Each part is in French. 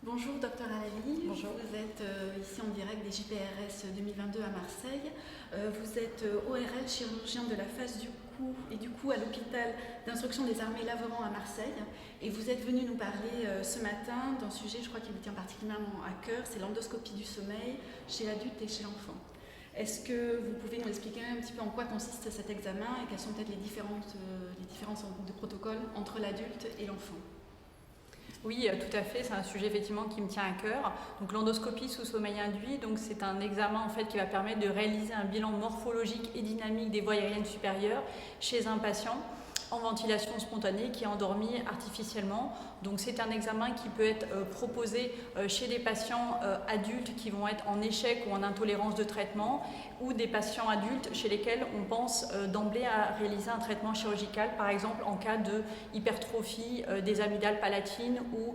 Bonjour Dr Alali. Bonjour. Vous êtes ici en direct des JPRS 2022 à Marseille. Vous êtes ORL, chirurgien de la face du cou et du cou à l'hôpital d'instruction des armées Laveran à Marseille. Et vous êtes venu nous parler ce matin d'un sujet, je crois qui vous tient particulièrement à cœur, c'est l'endoscopie du sommeil chez l'adulte et chez l'enfant. Est-ce que vous pouvez nous expliquer un petit peu en quoi consiste cet examen et quelles sont peut-être les différences de protocole entre l'adulte et l'enfant? Oui, tout à fait. C'est un sujet effectivement qui me tient à cœur. Donc l'endoscopie sous sommeil induit, donc c'est un examen en fait qui va permettre de réaliser un bilan morphologique et dynamique des voies aériennes supérieures chez un patient en ventilation spontanée qui est endormi artificiellement. Donc c'est un examen qui peut être proposé chez des patients adultes qui vont être en échec ou en intolérance de traitement, ou des patients adultes chez lesquels on pense d'emblée à réaliser un traitement chirurgical, par exemple en cas de hypertrophie des amygdales palatines ou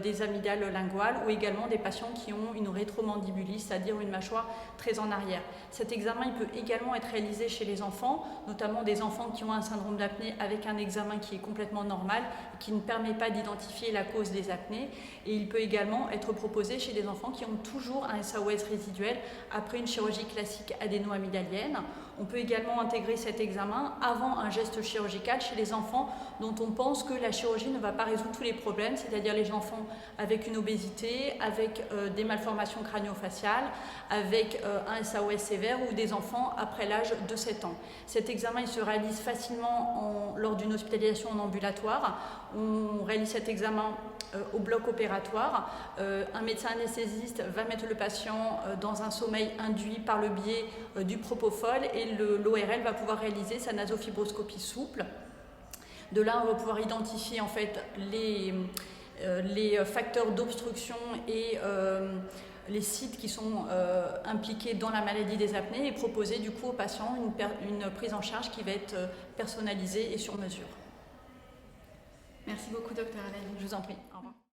des amygdales linguales, ou également des patients qui ont une rétromandibulie, c'est-à-dire une mâchoire très en arrière. Cet examen il peut également être réalisé chez les enfants, notamment des enfants qui ont un syndrome d'apnée avec un examen qui est complètement normal et qui ne permet pas d'identifier la cause des apnées. Et il peut également être proposé chez des enfants qui ont toujours un SAOS résiduel après une chirurgie classique adéno-amygdalienne. On peut également intégrer cet examen avant un geste chirurgical chez les enfants dont on pense que la chirurgie ne va pas résoudre tous les problèmes, c'est-à-dire les enfants avec une obésité, avec des malformations crânio-faciales, avec un SAOS sévère, ou des enfants après l'âge de 7 ans. Cet examen il se réalise facilement lors d'une hospitalisation en ambulatoire. On réalise cet examen au bloc opératoire. Un médecin anesthésiste va mettre le patient dans un sommeil induit par le biais du propofol, et l'ORL va pouvoir réaliser sa nasofibroscopie souple. De là, on va pouvoir identifier en fait les facteurs d'obstruction et les sites qui sont impliqués dans la maladie des apnées, et proposer du coup au patient une prise en charge qui va être personnalisée et sur mesure. Merci beaucoup Dr Alali. Je vous en prie. Au revoir.